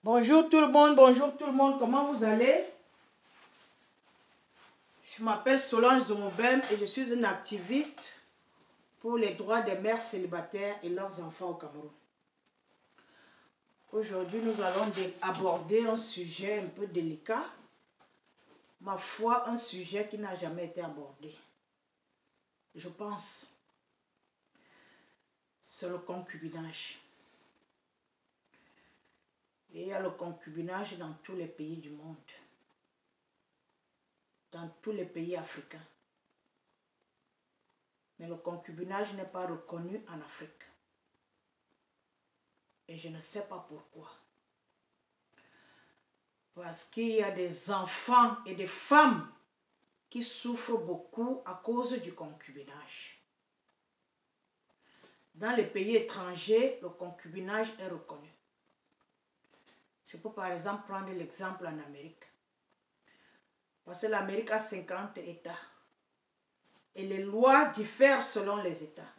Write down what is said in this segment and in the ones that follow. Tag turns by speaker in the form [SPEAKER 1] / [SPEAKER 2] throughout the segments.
[SPEAKER 1] Bonjour tout le monde, comment vous allez? Je m'appelle Solange Zomobem et je suis une activiste pour les droits des mères célibataires et leurs enfants au Cameroun. Aujourd'hui, nous allons aborder un sujet un peu délicat, ma foi, un sujet qui n'a jamais été abordé. Je pense, c'est le concubinage. Et il y a le concubinage dans tous les pays du monde, dans tous les pays africains. Mais le concubinage n'est pas reconnu en Afrique. Et je ne sais pas pourquoi. Parce qu'il y a des enfants et des femmes qui souffrent beaucoup à cause du concubinage. Dans les pays étrangers, le concubinage est reconnu. Je peux par exemple prendre l'exemple en Amérique. Parce que l'Amérique a 50 États. Et les lois diffèrent selon les États.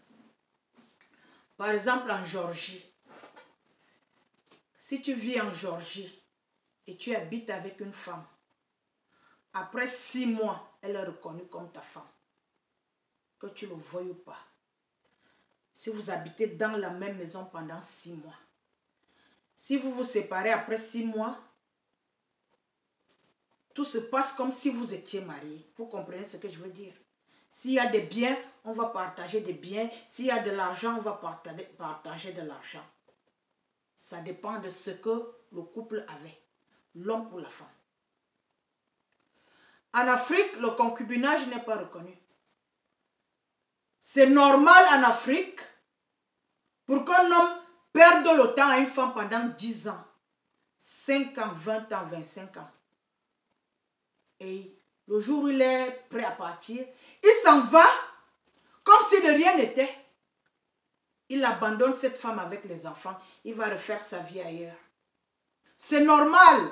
[SPEAKER 1] Par exemple en Géorgie. Si tu vis en Géorgie et tu habites avec une femme, après 6 mois, elle est reconnue comme ta femme. Que tu le veuilles ou pas. Si vous habitez dans la même maison pendant 6 mois. Si vous vous séparez après 6 mois, tout se passe comme si vous étiez mariés. Vous comprenez ce que je veux dire? S'il y a des biens, on va partager des biens. S'il y a de l'argent, on va partager de l'argent. Ça dépend de ce que le couple avait. L'homme ou la femme. En Afrique, le concubinage n'est pas reconnu. C'est normal en Afrique pour qu'un homme perde le temps à une femme pendant 10 ans, 5 ans, 20 ans, 25 ans. Et le jour où il est prêt à partir, il s'en va comme si de rien n'était. Il abandonne cette femme avec les enfants. Il va refaire sa vie ailleurs. C'est normal.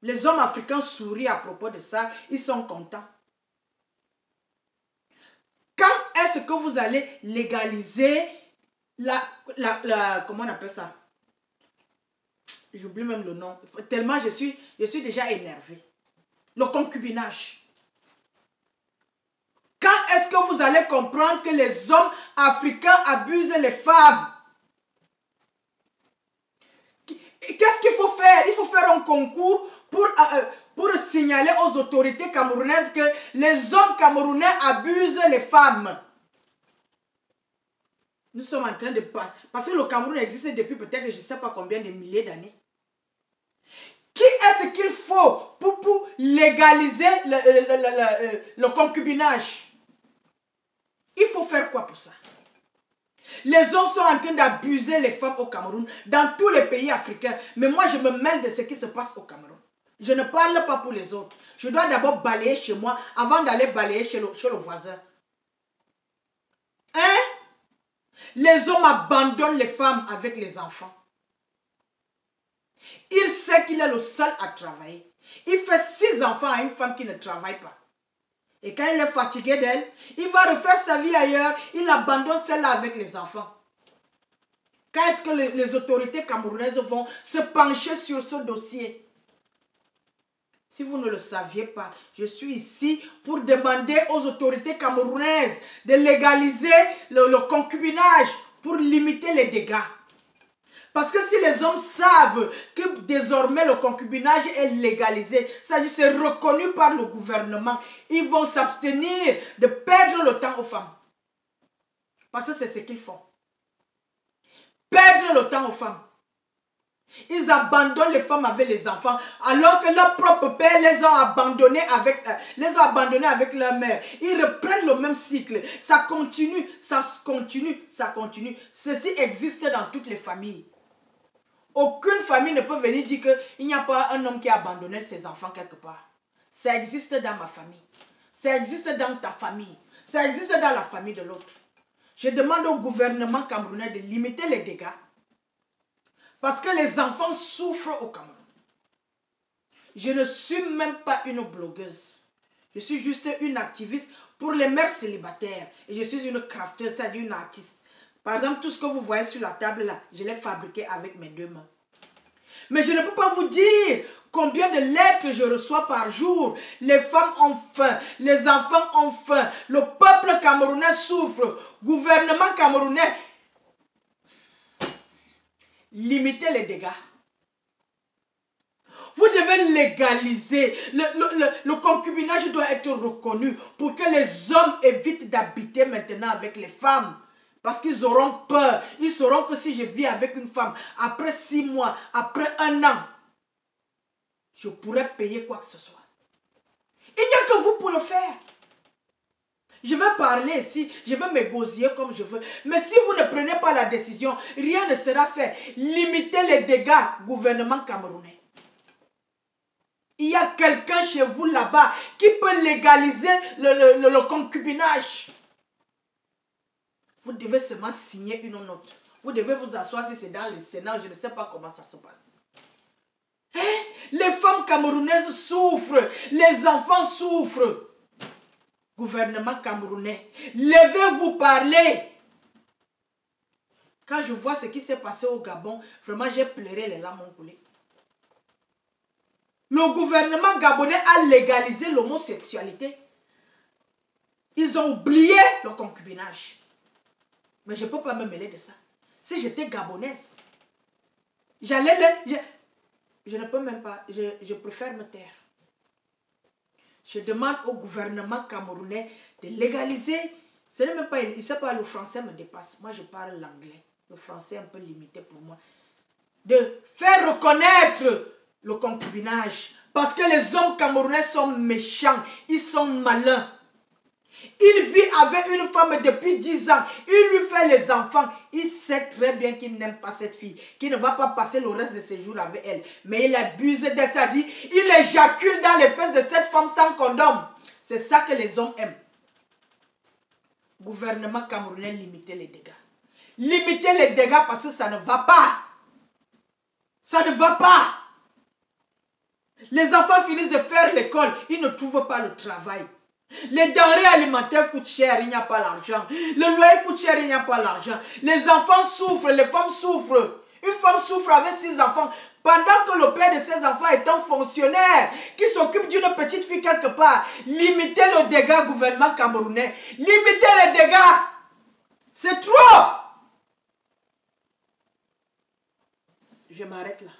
[SPEAKER 1] Les hommes africains sourient à propos de ça. Ils sont contents. Quand est-ce que vous allez légaliser comment on appelle ça? J'oublie même le nom. Tellement je suis déjà énervée. Le concubinage. Quand est-ce que vous allez comprendre que les hommes africains abusent les femmes? Qu'est-ce qu'il faut faire? Il faut faire un concours pour signaler aux autorités camerounaises que les hommes camerounais abusent les femmes. Nous sommes en train de... Parce que le Cameroun existe depuis peut-être je ne sais pas combien de milliers d'années. Qui est-ce qu'il faut pour légaliser le concubinage? Il faut faire quoi pour ça? Les hommes sont en train d'abuser les femmes au Cameroun, dans tous les pays africains. Mais moi, je me mêle de ce qui se passe au Cameroun. Je ne parle pas pour les autres. Je dois d'abord balayer chez moi avant d'aller balayer chez le voisin. Hein? Les hommes abandonnent les femmes avec les enfants. Il sait qu'il est le seul à travailler. Il fait 6 enfants à une femme qui ne travaille pas. Et quand il est fatigué d'elle, il va refaire sa vie ailleurs. Il abandonne celle-là avec les enfants. Quand est-ce que les autorités camerounaises vont se pencher sur ce dossier? Si vous ne le saviez pas, je suis ici pour demander aux autorités camerounaises de légaliser le concubinage pour limiter les dégâts. Parce que si les hommes savent que désormais le concubinage est légalisé, c'est-à-dire c'est reconnu par le gouvernement, ils vont s'abstenir de perdre le temps aux femmes. Parce que c'est ce qu'ils font. Perdre le temps aux femmes. Ils abandonnent les femmes avec les enfants, alors que leurs propres pères les ont abandonnés avec leur mère. Ils reprennent le même cycle. Ça continue, ça continue, ça continue. Ceci existe dans toutes les familles. Aucune famille ne peut venir dire qu'il n'y a pas un homme qui a abandonné ses enfants quelque part. Ça existe dans ma famille. Ça existe dans ta famille. Ça existe dans la famille de l'autre. Je demande au gouvernement camerounais de limiter les dégâts. Parce que les enfants souffrent au Cameroun. Je ne suis même pas une blogueuse. Je suis juste une activiste pour les mères célibataires. Et je suis une crafteuse, c'est-à-dire une artiste. Par exemple, tout ce que vous voyez sur la table là, je l'ai fabriqué avec mes 2 mains. Mais je ne peux pas vous dire combien de lettres je reçois par jour. Les femmes ont faim, les enfants ont faim, le peuple camerounais souffre, gouvernement camerounais. Limitez les dégâts. Vous devez légaliser. Le concubinage doit être reconnu pour que les hommes évitent d'habiter maintenant avec les femmes. Parce qu'ils auront peur. Ils sauront que si je vis avec une femme, après 6 mois, après 1 an, je pourrais payer quoi que ce soit. Il n'y a que vous pour le faire. Je vais parler ici, je vais m'égosiller comme je veux. Mais si vous ne prenez pas la décision, rien ne sera fait. Limitez les dégâts, gouvernement camerounais. Il y a quelqu'un chez vous là-bas qui peut légaliser le concubinage. Vous devez seulement signer une note. Vous devez vous asseoir si c'est dans le Sénat, je ne sais pas comment ça se passe. Hein? Les femmes camerounaises souffrent, les enfants souffrent. Gouvernement camerounais, levez-vous, parlez. Quand je vois ce qui s'est passé au Gabon, vraiment j'ai pleuré, les larmes ont coulé. Le gouvernement gabonais a légalisé l'homosexualité. Ils ont oublié le concubinage. Mais je ne peux pas me mêler de ça. Si j'étais gabonaise, j'allais le... Je ne peux même pas, je préfère me taire. Je demande au gouvernement camerounais de légaliser. Ce n'est même pas, il ne sait pas, le français me dépasse. Moi, je parle l'anglais. Le français est un peu limité pour moi. De faire reconnaître le concubinage. Parce que les hommes camerounais sont méchants. Ils sont malins. Il vit avec une femme depuis 10 ans. Il lui fait les enfants. Il sait très bien qu'il n'aime pas cette fille. Qu'il ne va pas passer le reste de ses jours avec elle. Mais il abuse de ça. Dit, il éjacule dans les fesses de cette femme sans condom. C'est ça que les hommes aiment. Gouvernement camerounais, limitez les dégâts. Limitez les dégâts parce que ça ne va pas. Ça ne va pas. Les enfants finissent de faire l'école. Ils ne trouvent pas le travail. Les denrées alimentaires coûtent cher, il n'y a pas l'argent. Le loyer coûte cher, il n'y a pas l'argent. Les enfants souffrent, les femmes souffrent. Une femme souffre avec 6 enfants. Pendant que le père de ses enfants est un fonctionnaire qui s'occupe d'une petite fille quelque part. Limitez le dégât, gouvernement camerounais. Limitez les dégâts. C'est trop. Je m'arrête là.